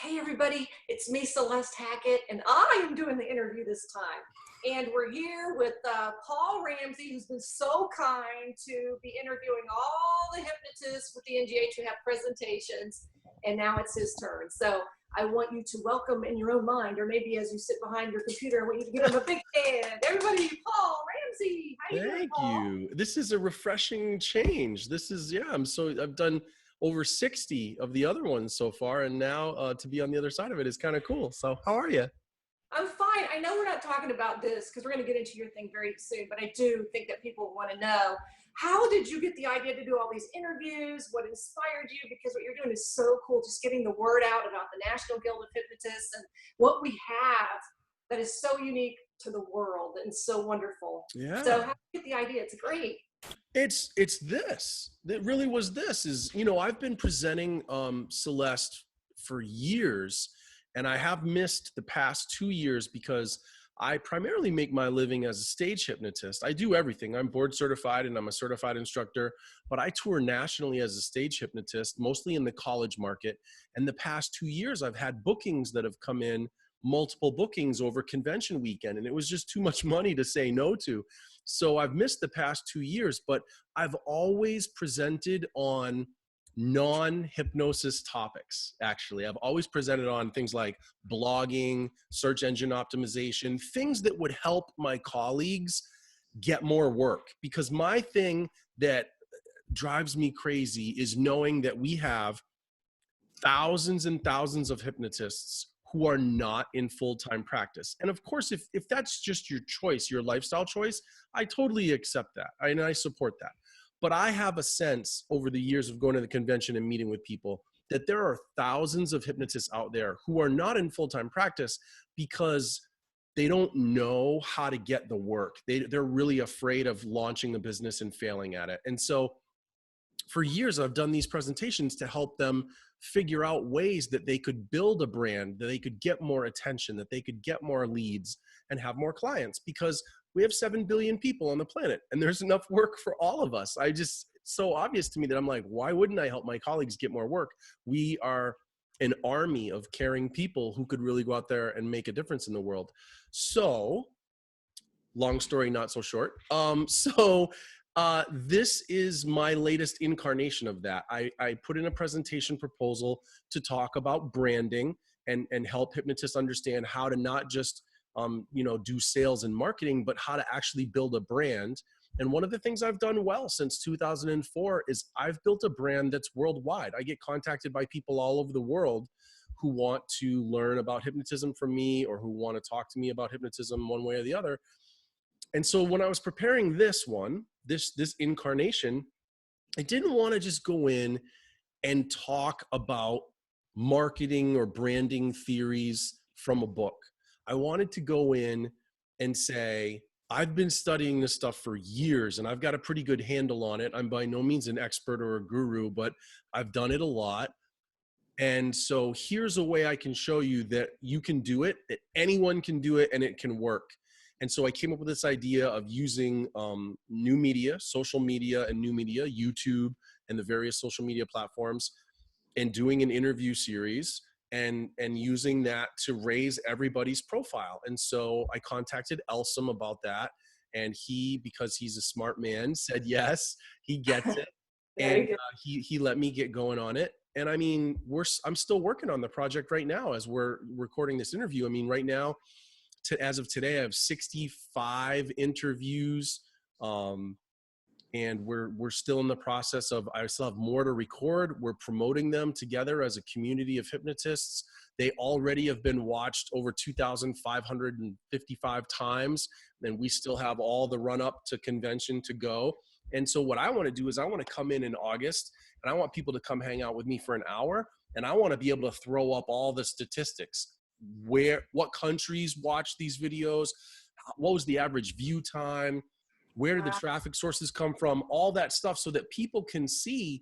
Hey everybody, it's me, Celeste Hackett, and I am doing the interview this time. And we're here with Paul Ramsay, who's been so kind to be interviewing all the hypnotists with the NGH who have presentations, and now it's his turn. So I want you to welcome in your own mind, or maybe as you sit behind your computer, I want you to give him a big hand. Everybody, Paul Ramsay, how you doing, Paul? Thank you. This is a refreshing change. I've done over 60 of the other ones so far, and now to be on the other side of it is kind of cool. So how are you? I'm fine. I know we're not talking about this because we're going to get into your thing very soon, but I do think that people want to know, how did you get the idea to do all these interviews? What inspired you? Because what you're doing is so cool, just getting the word out about the National Guild of Hypnotists and what we have that is so unique to the world and so wonderful. Yeah. So how did you get the idea? It's great. It's this. It really was this. I've been presenting Celeste for years, and I have missed the past 2 years because I primarily make my living as a stage hypnotist. I do everything. I'm board certified and I'm a certified instructor, but I tour nationally as a stage hypnotist, mostly in the college market. And the past 2 years, I've had bookings that have come in, multiple bookings over convention weekend, and it was just too much money to say no to. So I've missed the past 2 years, but I've always presented on non-hypnosis topics. Actually, I've always presented on things like blogging, search engine optimization, things that would help my colleagues get more work. Because my thing that drives me crazy is knowing that we have thousands and thousands of hypnotists who are not in full-time practice. And of course, if that's just your choice, your lifestyle choice, I totally accept that, and I support that. But I have a sense over the years of going to the convention and meeting with people that there are thousands of hypnotists out there who are not in full-time practice because they don't know how to get the work. They're really afraid of launching a business and failing at it. And so for years, I've done these presentations to help them figure out ways that they could build a brand, that they could get more attention, that they could get more leads and have more clients, because we have 7 billion people on the planet and there's enough work for all of us. It's so obvious to me that I'm like, why wouldn't I help my colleagues get more work? We are an army of caring people who could really go out there and make a difference in the world. So long story, not so short. This is my latest incarnation of that. I put in a presentation proposal to talk about branding and help hypnotists understand how to not just do sales and marketing, but how to actually build a brand. And one of the things I've done well since 2004 is I've built a brand that's worldwide. I get contacted by people all over the world who want to learn about hypnotism from me, or who want to talk to me about hypnotism one way or the other. And so when I was preparing this incarnation, I didn't want to just go in and talk about marketing or branding theories from a book. I wanted to go in and say, I've been studying this stuff for years and I've got a pretty good handle on it. I'm by no means an expert or a guru, but I've done it a lot. And so here's a way I can show you that you can do it, that anyone can do it, and it can work. And so I came up with this idea of using new media, social media and new media, YouTube and the various social media platforms, and doing an interview series and using that to raise everybody's profile. And so I contacted Elsum about that. And he, because he's a smart man, said yes, he gets it. And he let me get going on it. And I mean, I'm still working on the project right now as we're recording this interview. I mean, right now, as of today, I have 65 interviews, and we're still in the process of, I still have more to record. We're promoting them together as a community of hypnotists. They already have been watched over 2,555 times, and we still have all the run up to convention to go. And so what I want to do is I want to come in August, and I want people to come hang out with me for an hour, and I want to be able to throw up all the statistics. What countries watch these videos, what was the average view time, where did the traffic sources come from, all that stuff, so that people can see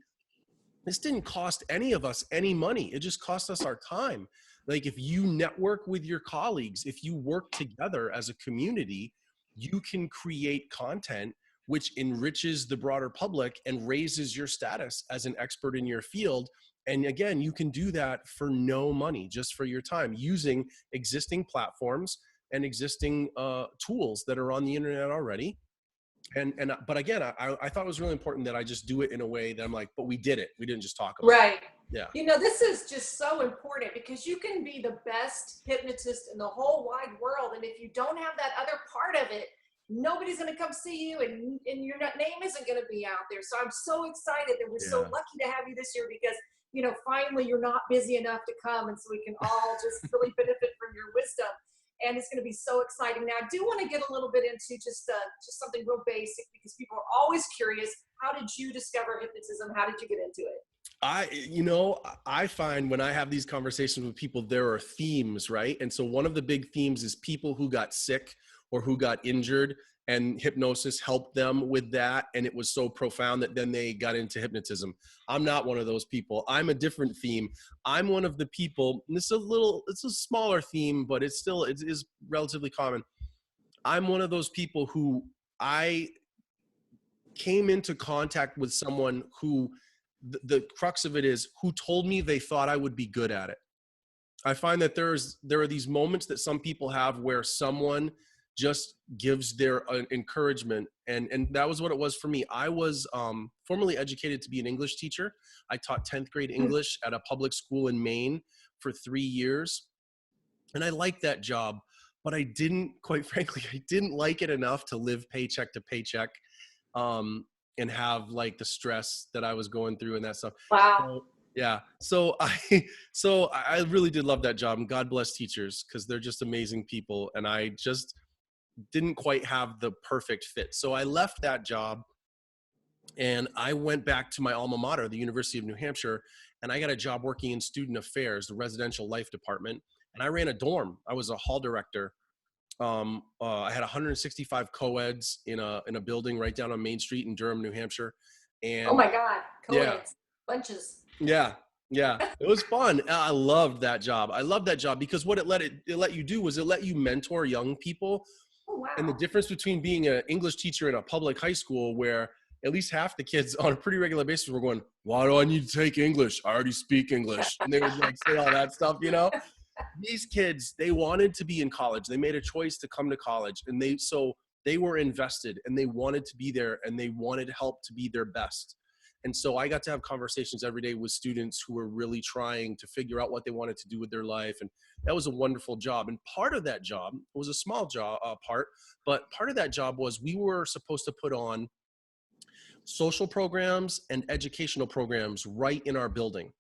this didn't cost any of us any money. It just cost us our time. Like, if you network with your colleagues, if you work together as a community, you can create content which enriches the broader public and raises your status as an expert in your field. And again, you can do that for no money, just for your time, using existing platforms and existing tools that are on the internet already. But again, I thought it was really important that I just do it in a way that I'm like, but we did it. We didn't just talk about Right. it. Yeah. You know, this is just so important because you can be the best hypnotist in the whole wide world. And if you don't have that other part of it, nobody's going to come see you, and your name isn't going to be out there. So I'm so excited that we're so Yeah. lucky to have you this year because, you know, finally you're not busy enough to come. And so we can all just really benefit from your wisdom. And it's going to be so exciting. Now, I do want to get a little bit into just something real basic because people are always curious. How did you discover hypnotism? How did you get into it? I find when I have these conversations with people, there are themes, right? And so one of the big themes is people who got sick or who got injured, and hypnosis helped them with that. And it was so profound that then they got into hypnotism. I'm not one of those people. I'm a different theme. I'm one of the people, and it's a smaller theme, but it is relatively common. I'm one of those people who I came into contact with someone who the crux of it is who told me they thought I would be good at it. I find that there are these moments that some people have where someone just gives their encouragement. And that was what it was for me. I was formerly educated to be an English teacher. I taught 10th grade English at a public school in Maine for 3 years. And I liked that job, but quite frankly, I didn't like it enough to live paycheck to paycheck. And have like the stress that I was going through and that stuff. Wow. So, yeah. So I really did love that job, and God bless teachers because they're just amazing people. And I just didn't quite have the perfect fit. So I left that job and I went back to my alma mater, the University of New Hampshire, and I got a job working in student affairs, the residential life department. And I ran a dorm. I was a hall director. I had 165 co-eds in a building right down on Main Street in Durham, New Hampshire. Oh And my God. yeah, Co-eds. Bunches. yeah, it was fun. I loved that job. I loved that job because what it let you do was it let you mentor young people. Oh, And the wow. difference between being an English teacher in a public high school where at least half the kids on a pretty regular basis were going, why do I need to take English? I already speak English. And they would like say all that stuff, you know? These kids, they wanted to be in college. They made a choice to come to college, and they were invested and they wanted to be there and they wanted help to be their best. And so I got to have conversations every day with students who were really trying to figure out what they wanted to do with their life. And that was a wonderful job. And part of that job was a small job but part of that job was we were supposed to put on social programs and educational programs right in our building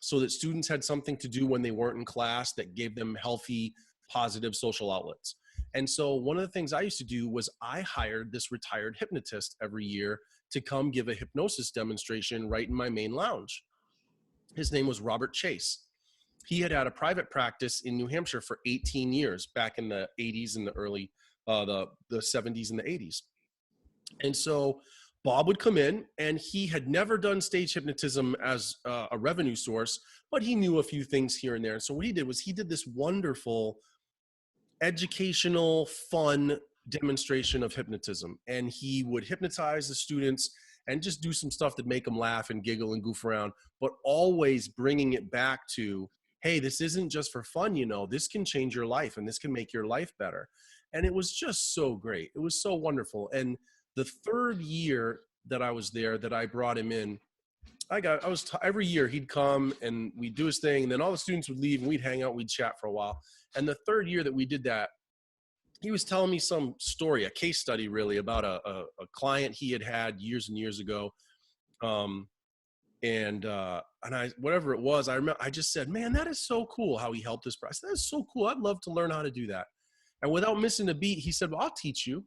so that students had something to do when they weren't in class that gave them healthy, positive social outlets. And so one of the things I used to do was I hired this retired hypnotist every year to come give a hypnosis demonstration right in my main lounge. His name was Robert Chase. He had a private practice in New Hampshire for 18 years back in the 80s and the early, the 70s and the 80s. And so Bob would come in, and he had never done stage hypnotism as a revenue source, but he knew a few things here and there. And so what he did was he did this wonderful educational, fun demonstration of hypnotism. And he would hypnotize the students and just do some stuff that make them laugh and giggle and goof around, but always bringing it back to, hey, this isn't just for fun, you know, this can change your life and this can make your life better. And it was just so great. It was so wonderful. And the third year that I was there, that I brought him in, every year he'd come and we'd do his thing, and then all the students would leave and we'd hang out, we'd chat for a while. And the third year that we did that, he was telling me some story, a case study really, about a client he had years and years ago. And whatever it was, I remember I just said, man, that is so cool how he helped this person. That is so cool. I'd love to learn how to do that. And without missing a beat, he said, well, I'll teach you.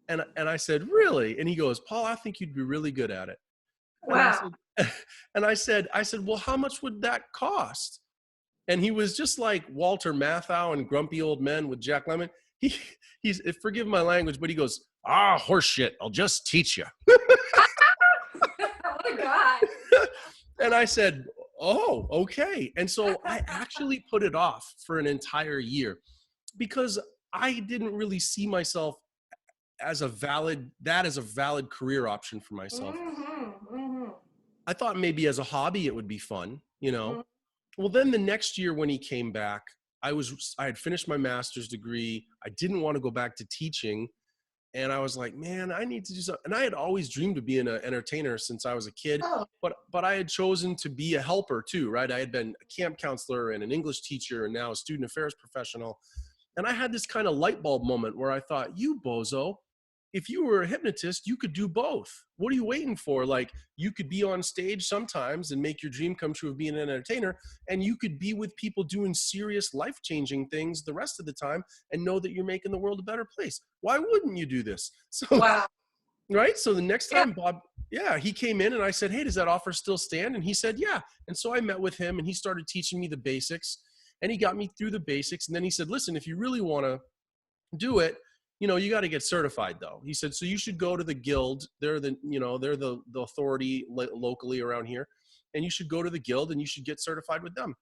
And I said, really? And he goes, Paul, I think you'd be really good at it. Wow. And I said, well, how much would that cost? And he was just like Walter Matthau and Grumpy Old Men with Jack Lemmon. He's forgive my language, but he goes, horse shit, I'll just teach you. What a guy. And I said, oh, okay. And so I actually put it off for an entire year because I didn't really see myself as a valid career option for myself. Mm-hmm, mm-hmm. I thought maybe as a hobby it would be fun, you know. Mhm. Well, then the next year when he came back, I had finished my master's degree. I didn't want to go back to teaching. And I was like, man, I need to do something. And I had always dreamed of being an entertainer since I was a kid, Oh, but I had chosen to be a helper too, right? I had been a camp counselor and an English teacher and now a student affairs professional. And I had this kind of light bulb moment where I thought, you bozo, if you were a hypnotist, you could do both. What are you waiting for? Like, you could be on stage sometimes and make your dream come true of being an entertainer, and you could be with people doing serious life-changing things the rest of the time and know that you're making the world a better place. Why wouldn't you do this? So, wow. right? So the next Yeah. time Bob, yeah, he came in and I said, hey, does that offer still stand? And he said, yeah. And so I met with him and he started teaching me the basics, and he got me through the basics. And then he said, listen, if you really want to do it, you know, you got to get certified though. He said, so you should go to the guild. They're the, you know, they're the authority locally around here, and you should go to the guild and you should get certified with them.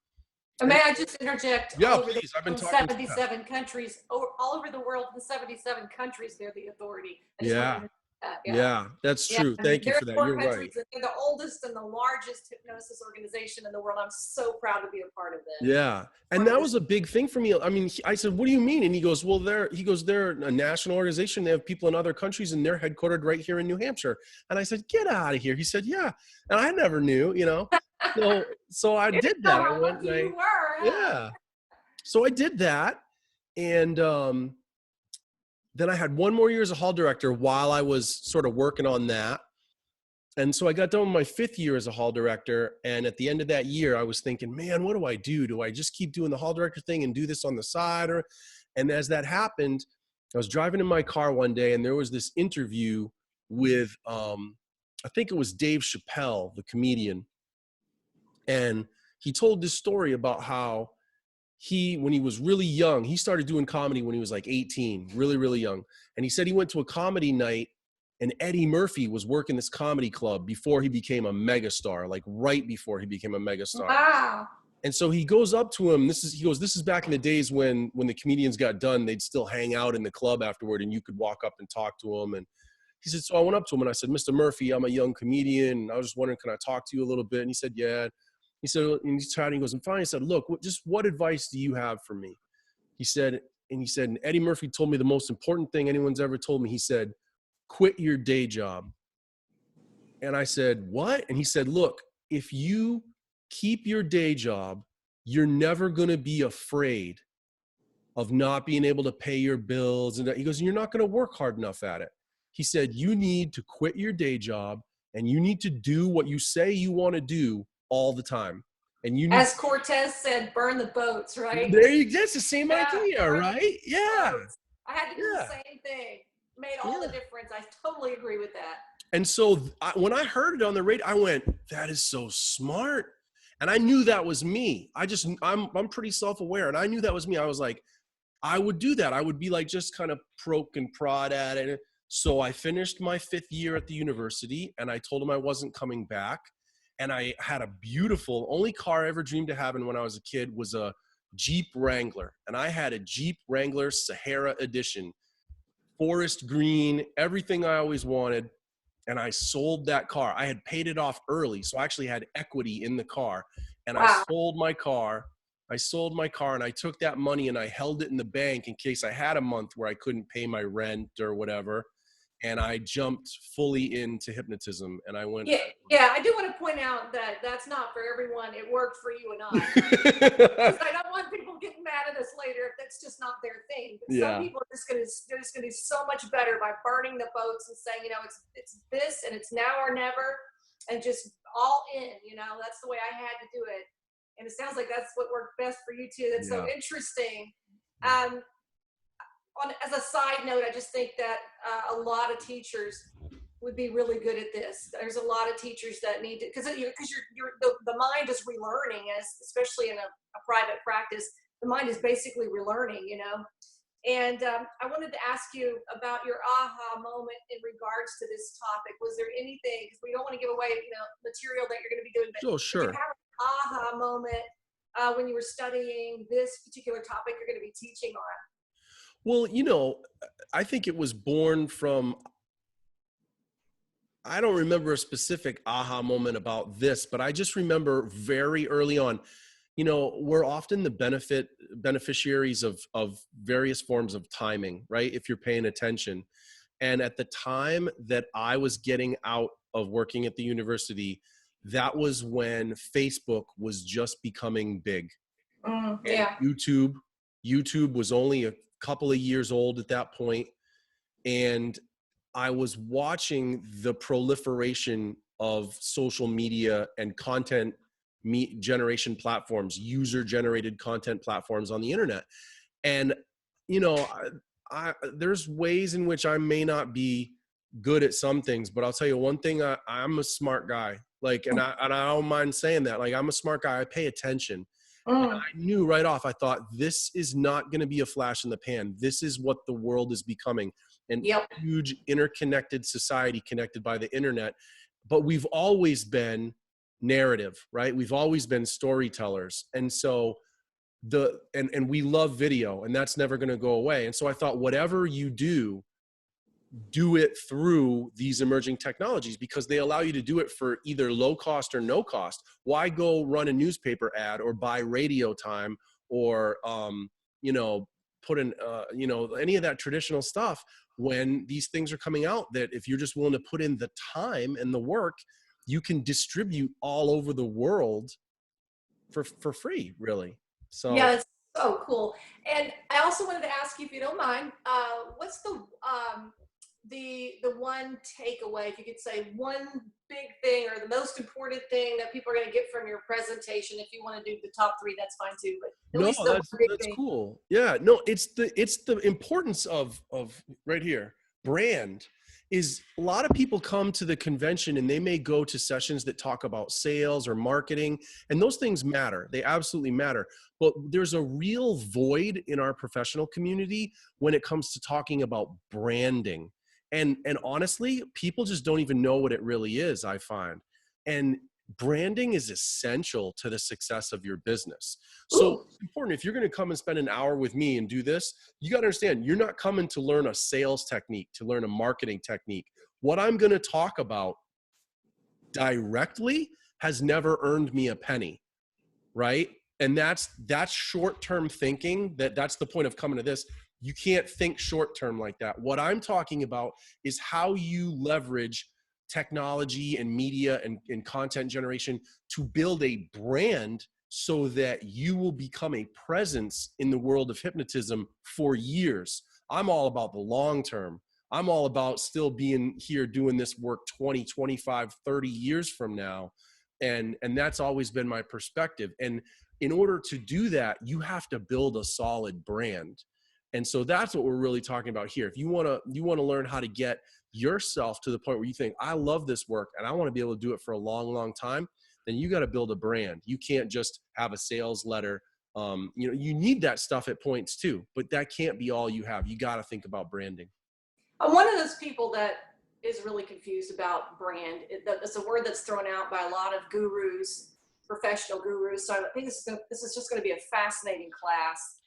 And may I just interject? Yeah, All over please. I've been the talking. 77 countries, all over the world, in 77 countries, they're the authority. I just Yeah. wanted to that. Yeah, that's Yeah, true. I mean, Thank you there for are that. 4 You're right. countries, and they're the oldest and the largest hypnosis organization in the world. I'm so proud to be a part of this. Yeah. And that was a big thing for me. I mean, I said, what do you mean? And he goes, well, they're a national organization. They have people in other countries and they're headquartered right here in New Hampshire. And I said, get out of here. He said, yeah. And I never knew, you know. So I You did didn't know that. I how went lucky and you were. Huh? yeah. So I did that. And then I had 1 more year as a hall director while I was sort of working on that. And so I got done with my 5th year as a hall director. And at the end of that year, I was thinking, man, what do I do? Do I just keep doing the hall director thing and do this on the side? And as that happened, I was driving in my car one day and there was this interview with, I think it was Dave Chappelle, the comedian. And he told this story about how when he was really young, he started doing comedy when he was like 18, really, really young. And he said he went to a comedy night and Eddie Murphy was working this comedy club before he became a megastar, like right before he became a megastar. Wow. And so he goes up to him. He goes, this is back in the days when the comedians got done, they'd still hang out in the club afterward and you could walk up and talk to him. And he said, so I went up to him and I said, Mr. Murphy, I'm a young comedian. And I was just wondering, can I talk to you a little bit? And he said, yeah. He said, and he's chatting, he goes, I'm fine. He said, look, what advice do you have for me? He said, and Eddie Murphy told me the most important thing anyone's ever told me. He said, quit your day job. And I said, what? And he said, look, if you keep your day job, you're never going to be afraid of not being able to pay your bills. And he goes, you're not going to work hard enough at it. He said, you need to quit your day job and you need to do what you say you want to do all the time. And you need, as Cortez said, burn the boats, right? That's the same idea, right? Yeah. I had to do the same thing. Made all the difference. I totally agree with that. And so when I heard it on the radio, I went, that is so smart. And I knew that was me. I'm pretty self-aware. And I knew that was me. I was like, I would do that. I would be like, just kind of poke and prod at it. So I finished my 5th year at the university and I told him I wasn't coming back. And I had a beautiful, only car I ever dreamed of having when I was a kid was a Jeep Wrangler. And I had a Jeep Wrangler Sahara edition, forest green, everything I always wanted. And I sold that car. I had paid it off early. So I actually had equity in the car. And Wow. I sold my car and I took that money and I held it in the bank in case I had a month where I couldn't pay my rent or whatever. And I jumped fully into hypnotism and I went. Yeah, I do want to point out that that's not for everyone. It worked for you and I. I don't want people getting mad at us later if that's just not their thing. But some people are just going to do so much better by burning the boats and saying, you know, it's this and it's now or never, and just all in. You know, that's the way I had to do it. And it sounds like that's what worked best for you too. That's so interesting. As a side note, I just think that a lot of teachers would be really good at this. There's a lot of teachers that need to, because the mind is relearning, especially in a private practice. The mind is basically relearning, you know. And I wanted to ask you about your aha moment in regards to this topic. Was there anything, because we don't want to give away, you know, material that you're going to be doing, but sure. did you have an aha moment when you were studying this particular topic you're going to be teaching on? Well, you know, I think it was born from I don't remember a specific aha moment about this, but I just remember very early on, we're often the beneficiaries of various forms of timing, right? If you're paying attention. And at the time that I was getting out of working at the university, that was when Facebook was just becoming big. And Yeah. YouTube was only a couple of years old at that point. And I was watching the proliferation of social media and content generation platforms, user generated content platforms on the internet. And, you know, there's ways in which I may not be good at some things, but I'll tell you one thing, I'm a smart guy. Like, and I don't mind saying that. Like, I'm a smart guy. I pay attention. And Mm. I knew right off, I thought, this is not going to be a flash in the pan. This is what the world is becoming, an Yep. huge interconnected society connected by the internet. But we've always been narrative, right? We've always been storytellers. And so and we love video, and that's never going to go away. And so I thought, whatever you do it through these emerging technologies, because they allow you to do it for either low cost or no cost. Why go run a newspaper ad or buy radio time or put in any of that traditional stuff, when these things are coming out that if you're just willing to put in the time and the work, you can distribute all over the world for free, really. Yeah, So that's so cool. And I also wanted to ask you, if you don't mind, what's the one takeaway, if you could say one big thing or the most important thing that people are going to get from your presentation? If you want to do the top three, that's fine too. But at no, least the one big that's thing. cool. Yeah, no, it's the importance of right here. Brand is, a lot of people come to the convention and they may go to sessions that talk about sales or marketing, and those things matter. They absolutely matter. But there's a real void in our professional community when it comes to talking about branding. And honestly, people just don't even know what it really is, I find. And branding is essential to the success of your business. So Ooh. it's important. If you're going to come and spend an hour with me and do this, you got to understand, you're not coming to learn a sales technique, to learn a marketing technique. What I'm going to talk about directly has never earned me a penny, right? And that's short-term thinking. That's the point of coming to this. You can't think short-term like that. What I'm talking about is how you leverage technology and media and content generation to build a brand so that you will become a presence in the world of hypnotism for years. I'm all about the long term. I'm all about still being here doing this work 20, 25, 30 years from now. And that's always been my perspective. And in order to do that, you have to build a solid brand. And so that's what we're really talking about here. If you want to learn how to get yourself to the point where you think, I love this work and I want to be able to do it for a long, long time, then you got to build a brand. You can't just have a sales letter. You need that stuff at points too, but that can't be all you have. You got to think about branding. I'm one of those people that is really confused about brand. It's a word that's thrown out by a lot of gurus, professional gurus. So I think this is just going to be a fascinating class.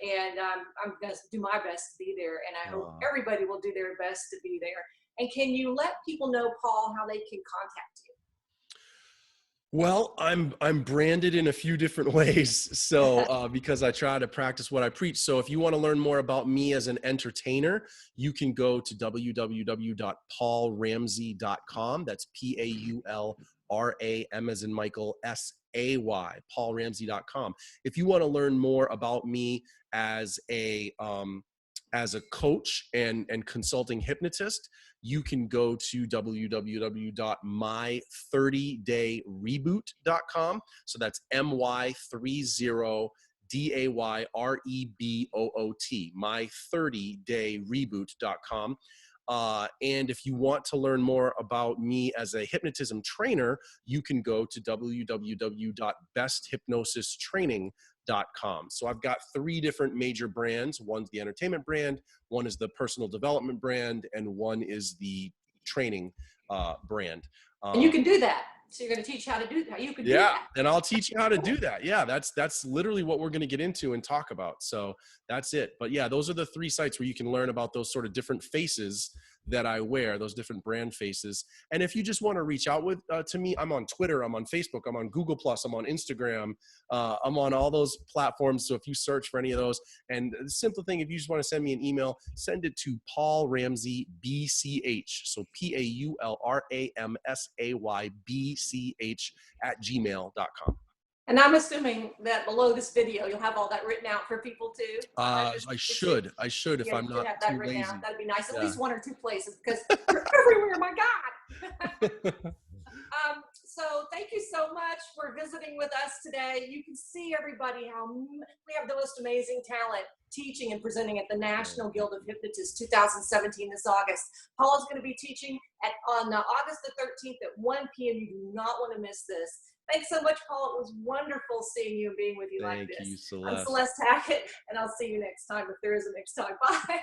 And I'm going to do my best to be there. And I hope everybody will do their best to be there. And can you let people know, Paul, how they can contact you? Well, I'm branded in a few different ways. So because I try to practice what I preach. So if you want to learn more about me as an entertainer, you can go to www.paulramsay.com. That's PAULRAM as in Michael, SAY, paulramsay.com. If you want to learn more about me as a coach and consulting hypnotist, you can go to www.my30dayreboot.com. So that's MY30DAYREBOOT, my30dayreboot.com. And if you want to learn more about me as a hypnotism trainer, you can go to www.besthypnosistraining.com. So I've got 3 different major brands. One's the entertainment brand, one is the personal development brand, and one is the training brand. And you can do that. So you're going to teach how to do that. You can do that. And I'll teach you how to do that. Yeah, that's literally what we're going to get into and talk about. So that's it. But yeah, those are the 3 sites where you can learn about those sort of different faces that I wear, those different brand faces. And if you just want to reach out with to me, I'm on Twitter, I'm on Facebook, I'm on Google Plus, I'm on Instagram, I'm on all those platforms. So if you search for any of those, and the simple thing, if you just want to send me an email, send it to Paul Ramsay BCH. So PaulRamsay BCH@gmail.com. And I'm assuming that below this video, you'll have all that written out for people too. I should if Yeah, I'm you should not have that too written lazy. out. That'd be nice. At Yeah. least one or two places, because you're everywhere, my God. So thank you so much for visiting with us today. You can see, everybody, how we have the most amazing talent teaching and presenting at the National Guild of Hypnotists 2017 this August. Paul is going to be teaching on August the 13th at 1 p.m. You do not want to miss this. Thanks so much, Paul. It was wonderful seeing you and being with you like this. Thank you, Celeste. I'm Celeste Hackett, and I'll see you next time if there is a next time. Bye.